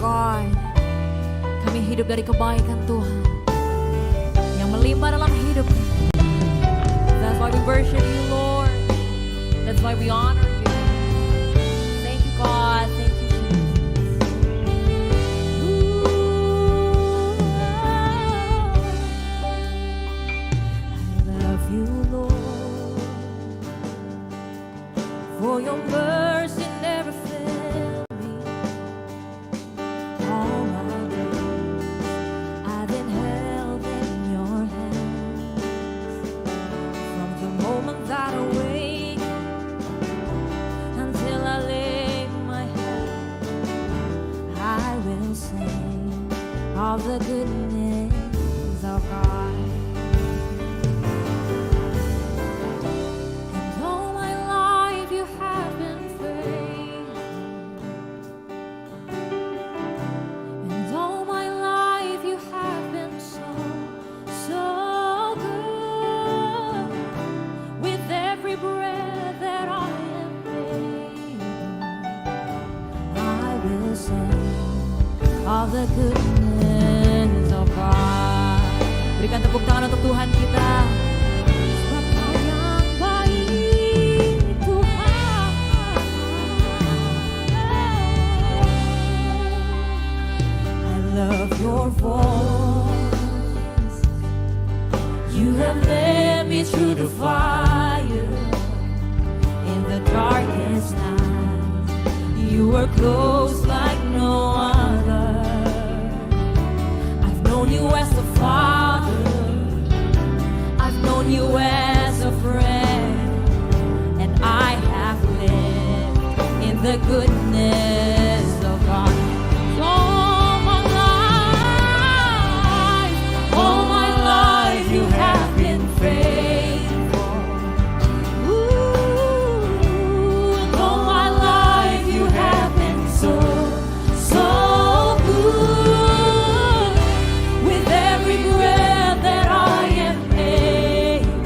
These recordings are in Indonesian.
God, kami hidup dari kebaikan Tuhan yang melimpah dalam hidup kami. That's why we worship you, Lord. That's why we honor you. Thank you, God. Thank you, Jesus. I love you, Lord, for your mercy never failed me. All my days I've been held in your hands. From the moment that I wake until I lay my head, I will sing of the goodness of God. And all my life you have been faithful. And all my life you have been so, so good. With every breath that I am able, I will sing of the goodness of God. Berikan tepuk tangan untuk Tuhan kita. Sebab Kau yang baik, Tuhan. I love your voice. You have led me through the fire. In the darkest night, you were close like no other. I've known you as a father, I've known you as a friend, and I have lived in the goodness of God. All my life you have been faithful. Ooh, and all my life you have been so, so good. With every breath that I am able,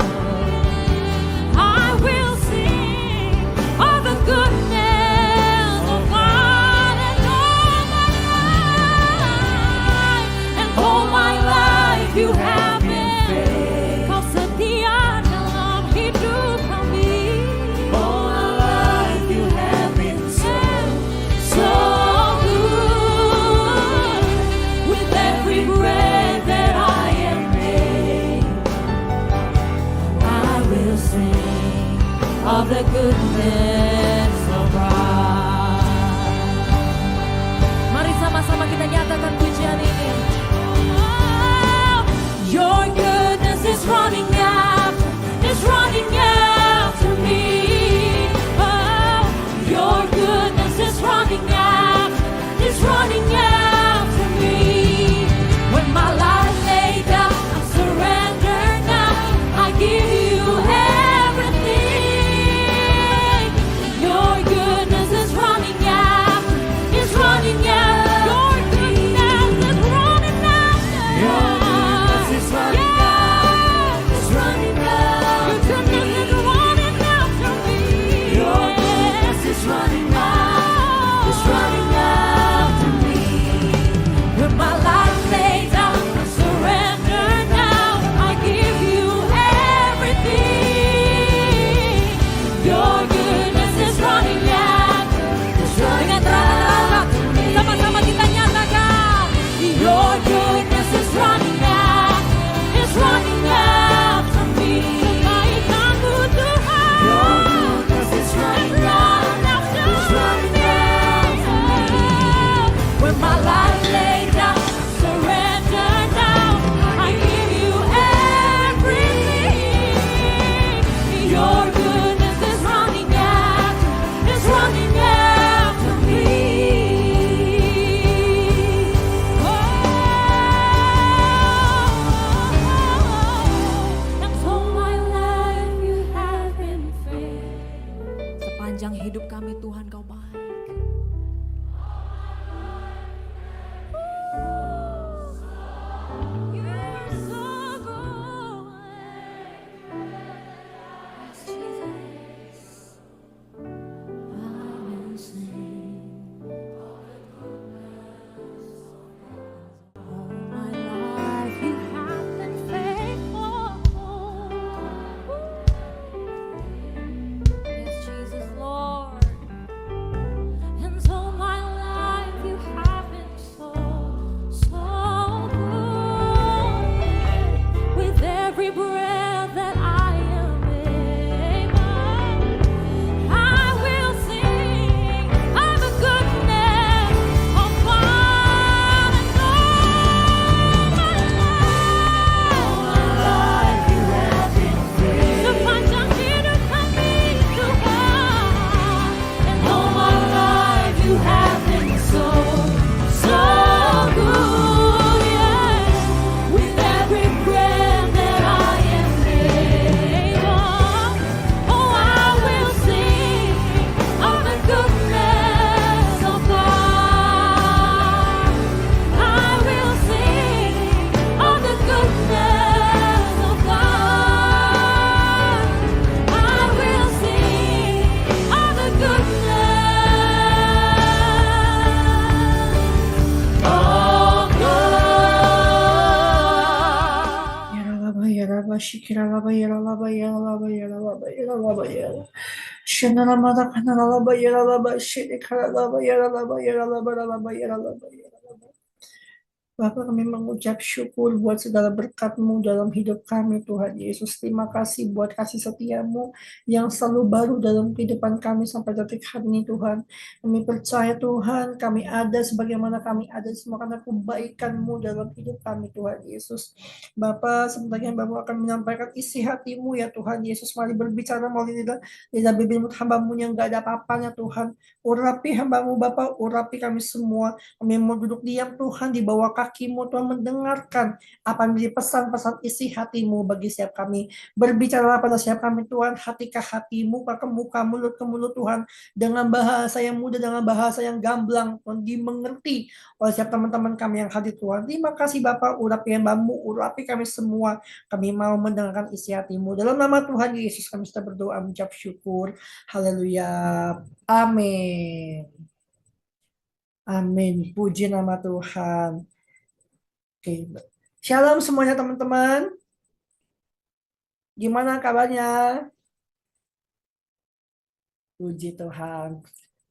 I will sing of the goodness of God. And all my life you have been faithful. Kau setia dalam hidup kami. All my life you have been so, so good. With every breath that I am able, I will sing of the goodness of God. Mari sama-sama kita nyatakan pujian ini. Your goodness is running after me. Oh, your goodness is running after me. When my life laid down, I surrender now. I give you everything. Your goodness is running after. Your goodness is running after. Your goodness is running after me. Your goodness is running after me. When my life laid down, I surrender now. I give you everything. Your goodness is running after. Dengan terang-terang sama-sama kita nyatakan. Your goodness is running after me. Kebaikanmu Tuhan. Your goodness is running after me. When my life laid down, surrender now. I give you everything. Your goodness is running after me. And all my life you have been faithful. Sepanjang hidup kami Tuhan Kau baik. You're so good. Yes, Jesus. I will sing shikira laba yala laba yala laba yala laba yala laba yala. Shanana mada kanala laba yala laba shikira laba yala laba yala laba laba yala laba yala laba. Bapak, kami mengucap syukur buat segala berkat-Mu dalam hidup kami, Tuhan Yesus. Terima kasih buat kasih setia-Mu yang selalu baru dalam kehidupan kami sampai detik hari ini, Tuhan. Kami percaya, Tuhan, kami ada sebagaimana kami ada semua karena kebaikan-Mu dalam hidup kami, Tuhan Yesus. Bapak, sebenarnya Bapak akan menyampaikan isi hati-Mu ya Tuhan Yesus. Mari berbicara melalui lidah bibir hamba-Mu yang gak ada apa-apanya, Tuhan. Urapi hamba-Mu, Bapak, urapi kami semua. Kami mau duduk diam, Tuhan, di bawah kaki-Mu, Tuhan, mendengarkan apa yang menjadi pesan-pesan isi hati-Mu bagi setiap kami. Berbicara pada setiap kami, Tuhan, hati ke hati, muka ke muka, mulut ke mulut, Tuhan, dengan bahasa yang mudah, dengan bahasa yang gamblang, Tuhan, dimengerti oleh setiap teman-teman kami yang hadir, Tuhan. Terima kasih, Bapak, urapi hamba-Mu, urapi kami semua. Kami mau mendengarkan isi hati-Mu. Dalam nama Tuhan Yesus, kami sudah berdoa, mengucap syukur. Haleluya. Amin. Amin. Puji nama Tuhan. Oke. Shalom semuanya teman-teman. Gimana kabarnya? Puji Tuhan.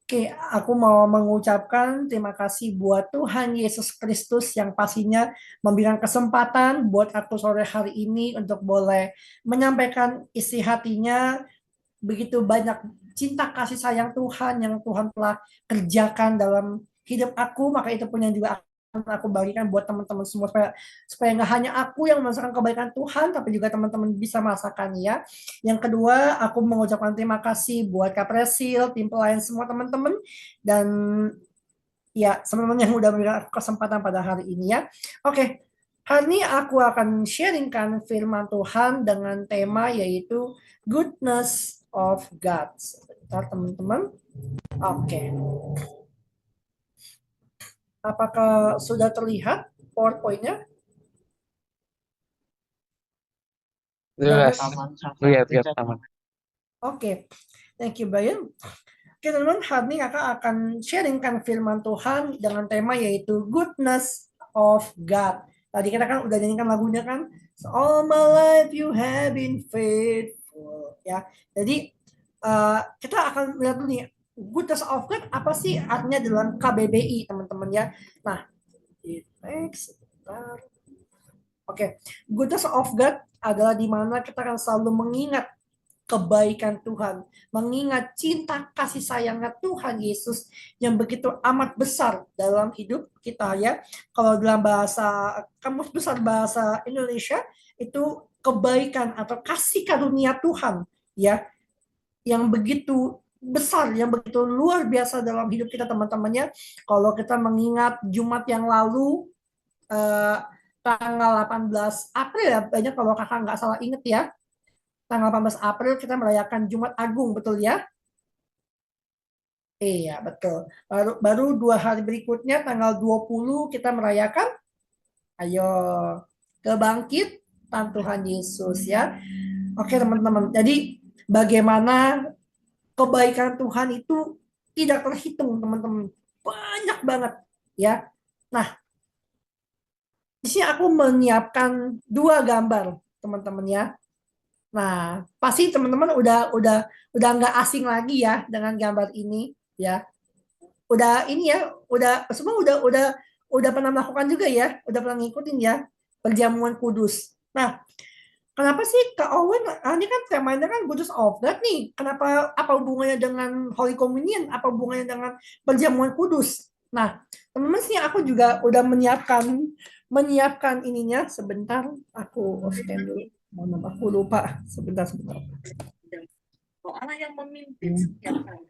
Oke, aku mau mengucapkan terima kasih buat Tuhan Yesus Kristus yang pastinya memberikan kesempatan buat aku sore hari ini untuk boleh menyampaikan isi hatinya. Begitu banyak cinta kasih sayang Tuhan yang Tuhan telah kerjakan dalam hidup aku, maka itu pun yang juga akan aku bagikan buat teman-teman semua supaya nggak hanya aku yang merasakan kebaikan Tuhan, tapi juga teman-teman bisa merasakan ya. Yang kedua, aku mengucapkan terima kasih buat Kak Presil, tim pelayan semua teman-teman, dan ya teman-teman yang udah memberikan aku kesempatan pada hari ini ya. Oke, hari ini aku akan sharingkan firman Tuhan dengan tema yaitu goodness of God. Sebentar teman-teman. Oke. Apakah sudah terlihat PowerPoint-nya? Jelas. Lihat aman. Oke. Thank you, Brian. Oke, teman-teman, hari ini kakak akan sharingkan firman Tuhan dengan tema yaitu goodness of God. Tadi kita kan udah nyanyikan lagunya kan, so, all my life you have been faithful. Ya, jadi kita akan lihat dulu nih, goodness of God apa sih artinya dalam KBBI, teman-teman ya. Nah, next, sebentar. Oke, goodness of God adalah di mana kita akan selalu mengingat kebaikan Tuhan, mengingat cinta kasih sayangnya Tuhan Yesus yang begitu amat besar dalam hidup kita ya. Kalau dalam bahasa kamus besar bahasa Indonesia itu kebaikan atau kasih karunia Tuhan ya, yang begitu besar, yang begitu luar biasa dalam hidup kita teman-temannya. Kalau kita mengingat Jumat yang lalu tanggal 18 April ya, banyak kalau kakak nggak salah inget ya, tanggal 18 April kita merayakan Jumat Agung, betul ya? Iya, betul. Baru 2 hari berikutnya, tanggal 20 kita merayakan, ayo, kebangkitan Tuhan Yesus ya. Oke teman-teman, jadi bagaimana kebaikan Tuhan itu tidak terhitung teman-teman. Banyak banget ya. Nah, di sini aku menyiapkan 2 gambar teman-teman ya. Nah, pasti teman-teman udah nggak asing lagi ya dengan gambar ini ya. Udah ini ya, semua udah pernah melakukan juga ya, udah pernah ngikutin ya perjamuan kudus. Nah, kenapa sih Kak Owen? Ini kan temanya kan Goodness of God nih. Kenapa, apa hubungannya dengan Holy Communion? Apa hubungannya dengan perjamuan kudus? Nah, teman-teman sih aku juga udah menyiapkan ininya. Sebentar, aku scan dulu. Mohon aku lupa. Sebentar. Allah yang memimpin setiap hari.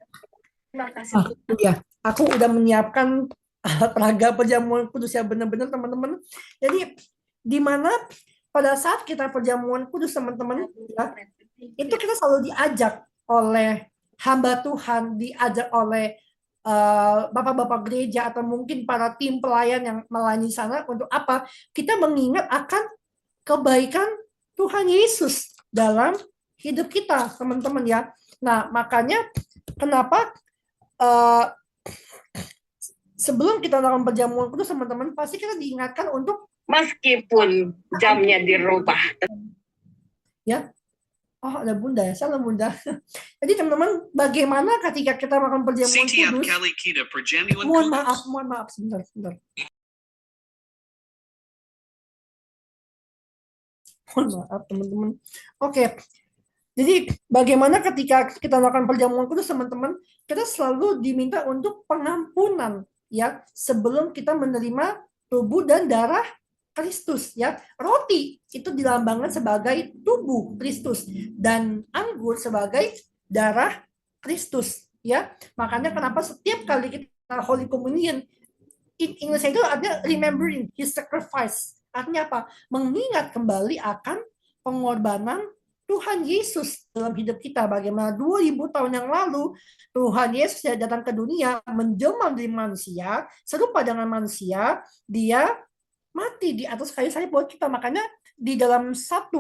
Terima kasih. Ya, aku udah menyiapkan alat peraga perjamuan kudus ya, benar-benar teman-teman. Jadi di mana pada saat kita perjamuan kudus teman-teman ya, itu kita selalu diajak oleh hamba Tuhan, diajak oleh bapak-bapak gereja atau mungkin para tim pelayan yang melayani sana untuk apa? Kita mengingat akan kebaikan Tuhan Yesus dalam hidup kita, teman-teman ya. Nah, makanya kenapa sebelum kita melakukan perjamuan kudus, teman-teman, pasti kita diingatkan untuk meskipun jamnya dirubah. Ya, oh ada Bunda ya, salam Bunda. Jadi teman-teman, bagaimana ketika kita melakukan perjamuan kudus? Mohon maaf, sebentar. Mohon maaf teman-teman. Oke, jadi bagaimana ketika kita melakukan perjamuan kudus teman-teman, kita selalu diminta untuk pengampunan ya sebelum kita menerima tubuh dan darah Kristus ya. Roti itu dilambangkan sebagai tubuh Kristus dan anggur sebagai darah Kristus ya. Makanya kenapa setiap kali kita Holy Communion, in English itu ada remembering his sacrifice. Artinya apa? Mengingat kembali akan pengorbanan Tuhan Yesus dalam hidup kita. Bagaimana 2000 tahun yang lalu Tuhan Yesus datang ke dunia, menjelma menjadi manusia, serupa dengan manusia, dia mati di atas kayu salib buat kita. Makanya di dalam 1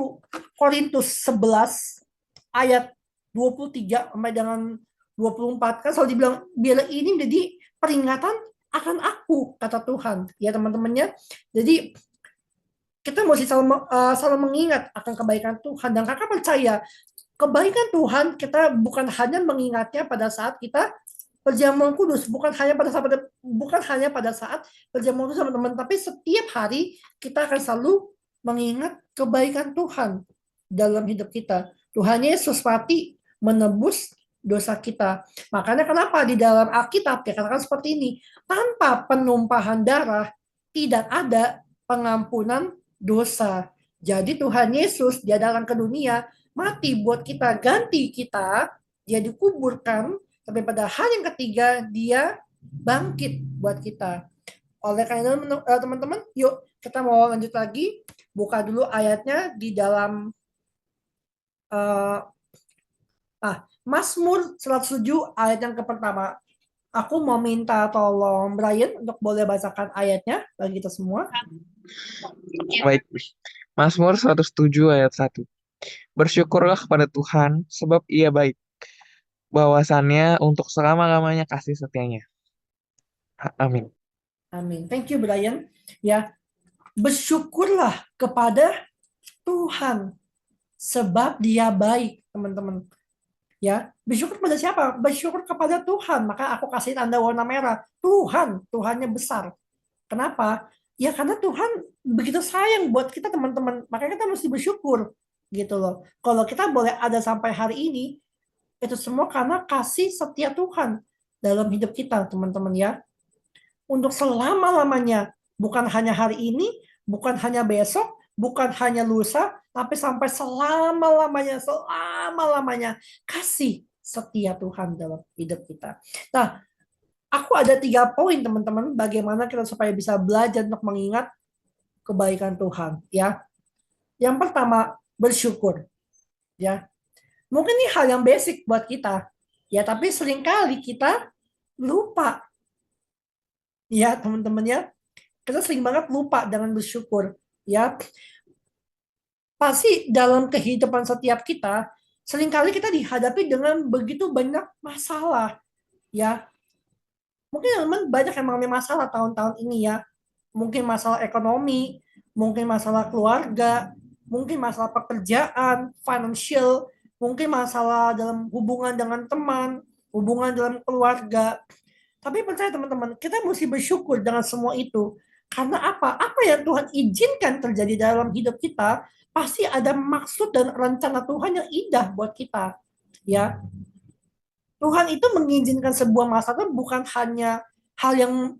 Korintus 11 ayat 23 sampai dengan 24 kan selalu dibilang biar ini menjadi peringatan akan aku, kata Tuhan ya teman-temannya. Jadi kita mesti selalu mengingat akan kebaikan Tuhan, dan kakak percaya kebaikan Tuhan kita bukan hanya mengingatnya pada saat kita perjamuan kudus, bukan hanya pada saat perjamuan kudus teman-teman, tapi setiap hari kita akan selalu mengingat kebaikan Tuhan dalam hidup kita. Tuhan Yesus mati menebus dosa kita. Makanya kenapa di dalam Alkitab dikatakan seperti ini, tanpa penumpahan darah tidak ada pengampunan dosa. Jadi Tuhan Yesus dia datang ke dunia, mati buat kita, ganti kita, dia dikuburkan, tapi pada hari yang ketiga dia bangkit buat kita. Oleh karena itu teman-teman, yuk kita mau lanjut lagi, buka dulu ayatnya di dalam Mazmur 107 ayat yang pertama. Aku mau minta tolong Brian untuk boleh bacakan ayatnya bagi kita semua. Baik. Mazmur 107 ayat 1. Bersyukurlah kepada Tuhan sebab Ia baik. Bahwasannya untuk selama-lamanya kasih setianya. Amin. Amin. Thank you Brian. Ya, bersyukurlah kepada Tuhan sebab Dia baik, teman-teman. Ya, bersyukur kepada siapa? Bersyukur kepada Tuhan. Maka aku kasih tanda warna merah. Tuhannya besar. Kenapa? Ya karena Tuhan begitu sayang buat kita teman-teman. Makanya kita mesti bersyukur gitu loh. Kalau kita boleh ada sampai hari ini, itu semua karena kasih setia Tuhan dalam hidup kita teman-teman ya. Untuk selama-lamanya. Bukan hanya hari ini, bukan hanya besok, bukan hanya lusa, tapi sampai selama-lamanya kasih setia Tuhan dalam hidup kita. Nah, aku ada 3 poin teman-teman bagaimana kita supaya bisa belajar untuk mengingat kebaikan Tuhan ya. Yang pertama, bersyukur ya. Mungkin ini hal yang basic buat kita ya, tapi seringkali kita lupa ya teman-teman ya. Kita sering banget lupa dengan bersyukur ya. Pasti dalam kehidupan setiap kita seringkali kita dihadapi dengan begitu banyak masalah ya. Mungkin teman banyak yang mengalami masalah tahun-tahun ini ya. Mungkin masalah ekonomi, mungkin masalah keluarga, mungkin masalah pekerjaan, financial, mungkin masalah dalam hubungan dengan teman, hubungan dalam keluarga. Tapi percaya teman-teman, kita mesti bersyukur dengan semua itu. Karena apa? Apa yang Tuhan izinkan terjadi dalam hidup kita, pasti ada maksud dan rencana Tuhan yang indah buat kita. Ya, Tuhan itu mengizinkan sebuah masalah bukan hanya hal yang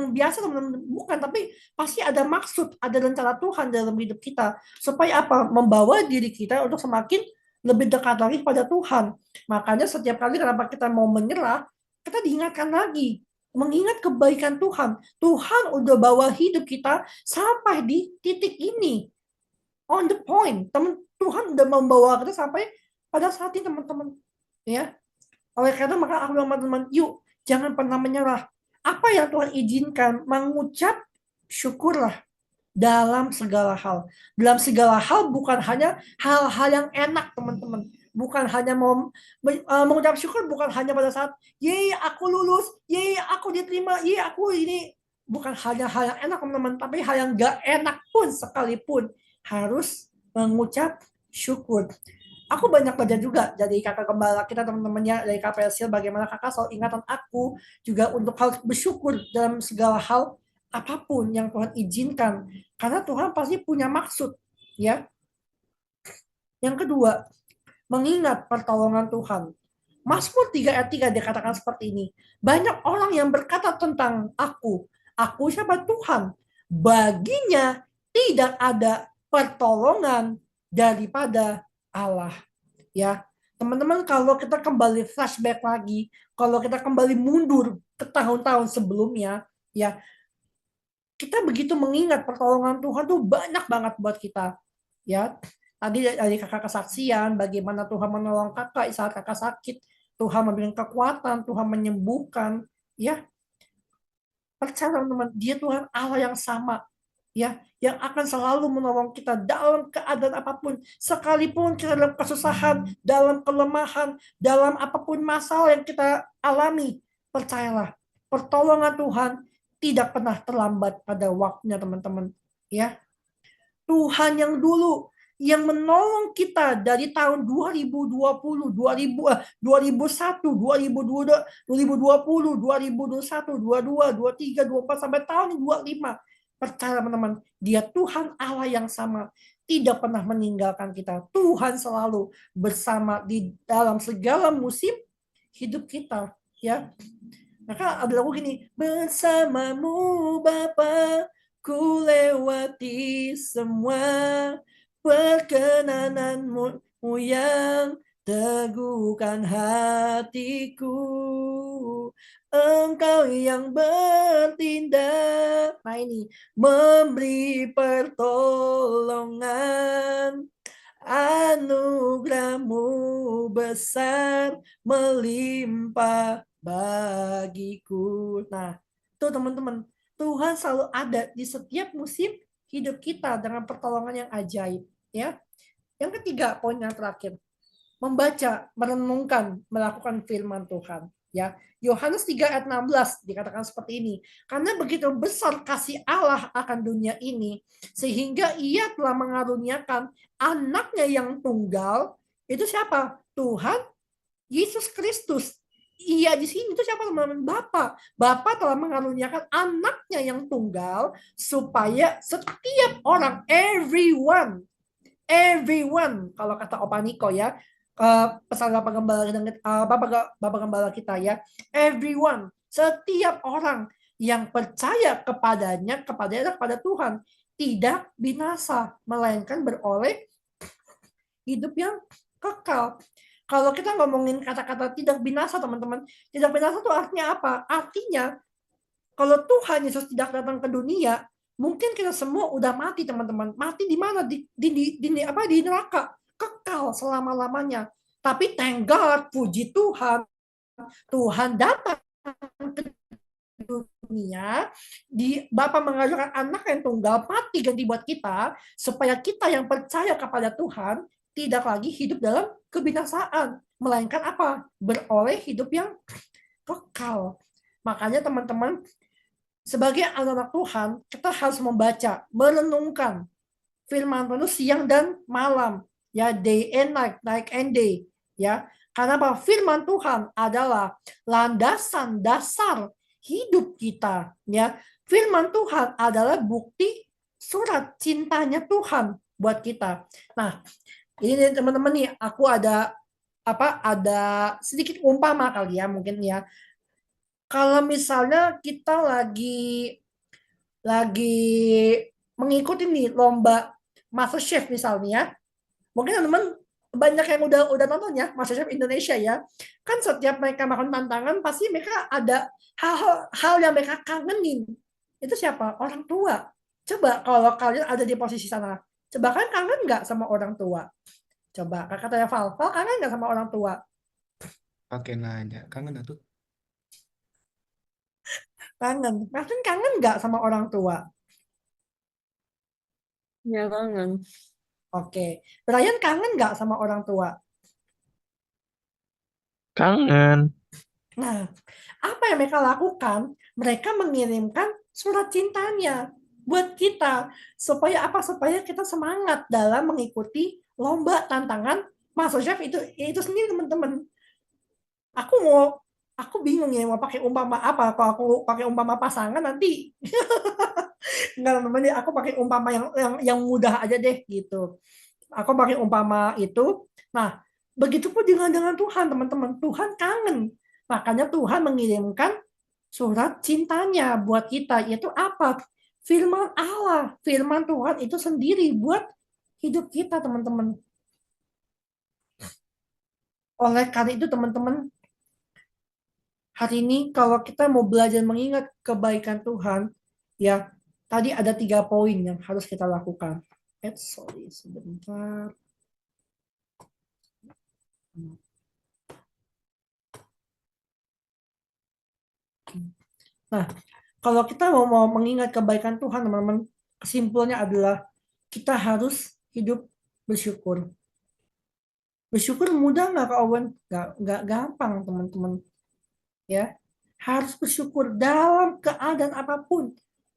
biasa teman-teman, bukan, tapi pasti ada maksud, ada rencana Tuhan dalam hidup kita supaya apa? Membawa diri kita untuk semakin lebih dekat lagi pada Tuhan. Makanya setiap kali kenapa kita mau menyerah, kita diingatkan lagi mengingat kebaikan Tuhan. Tuhan udah bawa hidup kita sampai di titik ini, on the point. Tuhan udah membawa kita sampai pada saat ini teman-teman. Ya, oleh karena maka aku bilang teman-teman, yuk jangan pernah menyerah. Apa yang Tuhan izinkan, mengucap syukurlah dalam segala hal. Dalam segala hal bukan hanya hal-hal yang enak teman-teman. Bukan hanya mengucap syukur, bukan hanya pada saat ye aku lulus, ye aku diterima, ye aku ini. Bukan hanya hal yang enak teman-teman, tapi hal yang gak enak pun sekalipun harus mengucap syukur. Aku banyak belajar juga dari kakak gembala kita, teman-temannya dari KPSL, bagaimana kakak selalu ingatan aku juga untuk harus bersyukur dalam segala hal apapun yang Tuhan izinkan, karena Tuhan pasti punya maksud, ya. Yang kedua, mengingat pertolongan Tuhan. Mazmur 3 ayat 3 dikatakan seperti ini. Banyak orang yang berkata tentang aku. Aku siapa? Tuhan. Baginya tidak ada pertolongan daripada Allah. Ya, teman-teman, kalau kita kembali flashback lagi, kalau kita kembali mundur ke tahun-tahun sebelumnya, ya, kita begitu mengingat pertolongan Tuhan tuh banyak banget buat kita. Ya, tadi dari kakak kesaksian, bagaimana Tuhan menolong kakak saat kakak sakit, Tuhan memberikan kekuatan, Tuhan menyembuhkan. Ya, percaya teman-teman, Dia Tuhan Allah yang sama, ya, yang akan selalu menolong kita dalam keadaan apapun, sekalipun kita dalam kesusahan, dalam kelemahan, dalam apapun masalah yang kita alami. Percayalah, pertolongan Tuhan tidak pernah terlambat pada waktunya, teman-teman. Ya, Tuhan yang dulu yang menolong kita dari tahun 2020, 2001, 2020, 2021, 22, 23, 24 sampai tahun 25. Percaya teman-teman, Dia Tuhan Allah yang sama, tidak pernah meninggalkan kita. Tuhan selalu bersama di dalam segala musim hidup kita, ya. Maka ada lagu gini, bersamamu Bapa, ku lewati semua perkenananmu yang teguhkan hatiku. Engkau yang bertindak, nah ini, memberi pertolongan. Anugerahmu besar melimpah bagiku. Nah, tuh teman-teman, Tuhan selalu ada di setiap musim hidup kita dengan pertolongan yang ajaib, ya. Yang ketiga, poin yang terakhir, membaca, merenungkan, melakukan firman Tuhan, ya. Yohanes 3 ayat 16 dikatakan seperti ini. Karena begitu besar kasih Allah akan dunia ini, sehingga Ia telah mengaruniakan anaknya yang tunggal. Itu siapa? Tuhan Yesus Kristus. Ia di sini itu siapa, teman-teman? Bapa. Bapa telah mengaruniakan anaknya yang tunggal supaya setiap orang, everyone, kalau kata Opa Niko, ya, pesan Bapak Gembala kita, ya, everyone, setiap orang yang percaya kepada Tuhan tidak binasa, melainkan beroleh hidup yang kekal. Kalau kita ngomongin kata-kata tidak binasa, teman-teman, tidak binasa itu artinya apa? Artinya kalau Tuhan Yesus tidak datang ke dunia, mungkin kita semua udah mati, teman-teman. Mati di mana? Di neraka, kekal selama-lamanya. Tapi thank God, puji Tuhan, Tuhan datang ke dunia, Bapa mengajarkan anak yang tunggal mati ganti buat kita, supaya kita yang percaya kepada Tuhan tidak lagi hidup dalam kebinasaan, melainkan apa? Beroleh hidup yang kekal. Makanya teman-teman, sebagai anak-anak Tuhan, kita harus membaca, merenungkan firman Tuhan siang dan malam, ya, day and night and day, ya. Karena apa? Firman Tuhan adalah landasan dasar hidup kita, ya. Firman Tuhan adalah bukti surat cintanya Tuhan buat kita. Nah, ini teman-teman nih, aku ada sedikit umpama kali ya, mungkin ya. Kalau misalnya kita lagi mengikuti nih lomba MasterChef misalnya, ya. Mungkin teman-teman banyak yang udah nonton ya MasterChef Indonesia, ya. Kan setiap mereka makan tantangan pasti mereka ada hal yang mereka kangenin. Itu siapa? Orang tua. Coba kalau kalian ada di posisi sana, coba kalian kangen nggak sama orang tua? Coba kakak tanya Val kangen nggak sama orang tua? Pakai nanya, kangen tuh. Kangen. Kalian kangen nggak sama orang tua? Ya kangen. Oke. Brian kangen nggak sama orang tua? Kangen. Nah, apa yang mereka lakukan? Mereka mengirimkan surat cintanya buat kita. Supaya apa? Supaya kita semangat dalam mengikuti lomba tantangan MasterChef itu sendiri teman-teman. Aku bingung ya mau pakai umpama apa. Kalau aku pakai umpama pasangan nanti nggak namanya, aku pakai umpama yang mudah aja deh gitu. Aku pakai umpama itu. Nah, begitupun dengan Tuhan, teman-teman. Tuhan kangen. Makanya Tuhan mengirimkan surat cintanya buat kita. Yaitu apa? Firman Allah. Firman Tuhan itu sendiri buat hidup kita, teman-teman. Oleh karena itu, teman-teman, hari ini kalau kita mau belajar mengingat kebaikan Tuhan, ya tadi ada 3 poin yang harus kita lakukan. Sorry, sebentar. Nah, kalau kita mau mengingat kebaikan Tuhan, teman-teman, kesimpulannya adalah kita harus hidup bersyukur. Bersyukur mudah nggak, Kak Owen? Nggak gampang, teman-teman. Ya, harus bersyukur dalam keadaan apapun.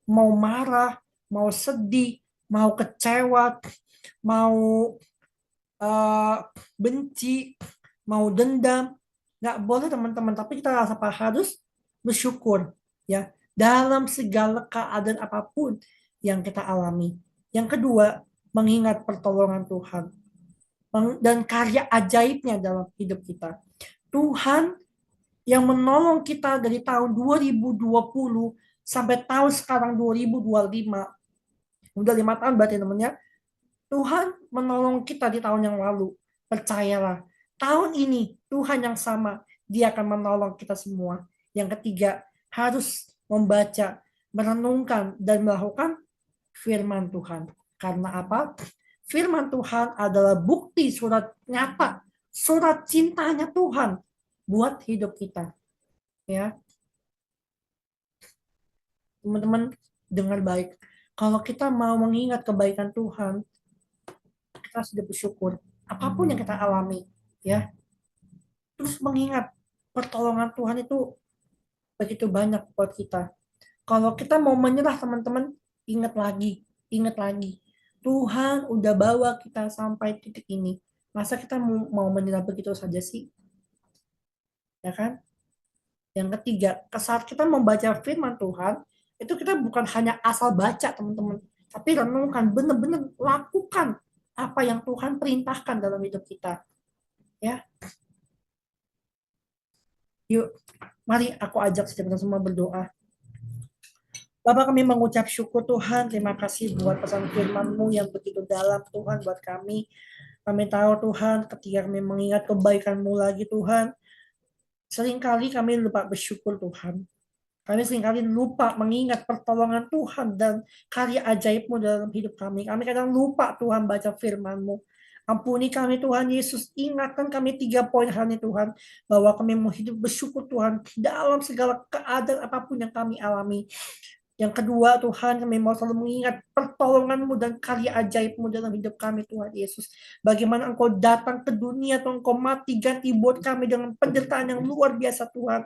Mau marah, mau sedih, mau kecewa, mau benci, mau dendam, nggak boleh, teman-teman. Tapi kita harus bersyukur, ya, dalam segala keadaan apapun yang kita alami. Yang kedua, mengingat pertolongan Tuhan dan karya ajaibnya dalam hidup kita. Tuhan yang menolong kita dari tahun 2020 sampai tahun sekarang 2025. Udah 5 tahun berarti namanya. Tuhan menolong kita di tahun yang lalu. Percayalah, tahun ini Tuhan yang sama, Dia akan menolong kita semua. Yang ketiga, harus membaca, merenungkan, dan melakukan firman Tuhan. Karena apa? Firman Tuhan adalah bukti surat nyata, surat cintanya Tuhan buat hidup kita. Ya, teman-teman, dengar baik. Kalau kita mau mengingat kebaikan Tuhan, kita sudah bersyukur apapun yang kita alami, ya. Terus mengingat pertolongan Tuhan itu begitu banyak buat kita. Kalau kita mau menyerah, teman-teman, ingat lagi. Tuhan udah bawa kita sampai titik ini. Masa kita mau menyerah begitu saja sih? Ya kan? Yang ketiga, saat kita membaca firman Tuhan, itu kita bukan hanya asal baca, teman-teman, tapi renungkan, benar-benar lakukan apa yang Tuhan perintahkan dalam hidup kita. Ya. Yuk, mari aku ajak kita semua berdoa. Bapak, kami mengucap syukur Tuhan, terima kasih buat pesan firman-Mu yang begitu dalam Tuhan buat kami. Kami tahu Tuhan, ketika kami mengingat kebaikan-Mu lagi Tuhan, seringkali kami lupa bersyukur Tuhan. Kami seringkali lupa mengingat pertolongan Tuhan dan karya ajaib-Mu dalam hidup kami. Kami kadang lupa Tuhan baca firman-Mu. Ampuni kami Tuhan Yesus, ingatkan kami 3 poin hari ini Tuhan, bahwa kami mau hidup bersyukur Tuhan dalam segala keadaan apapun yang kami alami. Yang kedua Tuhan, kami mau selalu mengingat pertolongan-Mu dan karya ajaib-Mu dalam hidup kami Tuhan Yesus. Bagaimana Engkau datang ke dunia, Tuhan, Engkau mati ganti buat kami dengan penderitaan yang luar biasa Tuhan.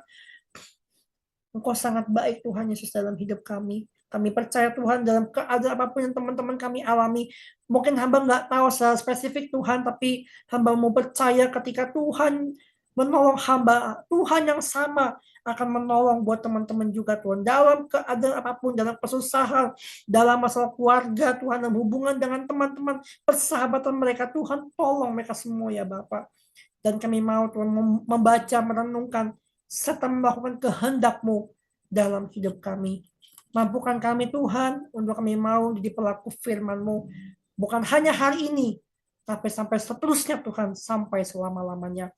Engkau sangat baik Tuhan Yesus dalam hidup kami. Kami percaya Tuhan dalam keadaan apapun yang teman-teman kami alami. Mungkin hamba nggak tahu secara spesifik Tuhan, tapi hamba mau percaya ketika Tuhan menolong hamba, Tuhan yang sama akan menolong buat teman-teman juga Tuhan. Dalam keadaan apapun, dalam kesusahan, dalam masalah keluarga Tuhan, dalam hubungan dengan teman-teman, persahabatan mereka, Tuhan tolong mereka semua ya Bapak. Dan kami mau Tuhan membaca, merenungkan, serta melakukan kehendak-Mu dalam hidup kami. Mampukan kami Tuhan untuk kami mau jadi pelaku firman-Mu, bukan hanya hari ini, tapi sampai seterusnya Tuhan, sampai selama-lamanya.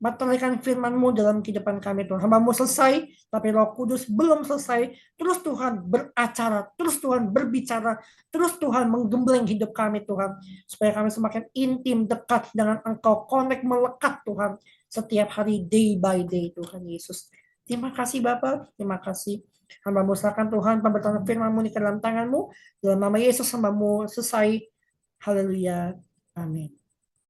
Materikan firman-Mu dalam kehidupan kami Tuhan. Hamba-Mu selesai, tapi Roh Kudus belum selesai. Terus Tuhan beracara, terus Tuhan berbicara, terus Tuhan menggembleng hidup kami Tuhan, supaya kami semakin intim, dekat dengan Engkau, connect, melekat Tuhan, setiap hari, day by day Tuhan Yesus. Terima kasih Bapak, terima kasih. Hamba-Mu serahkan Tuhan pemberitaan firman-Mu di dalam tangan-Mu. Dalam nama Yesus hamba-Mu selesai. Haleluya. Amin.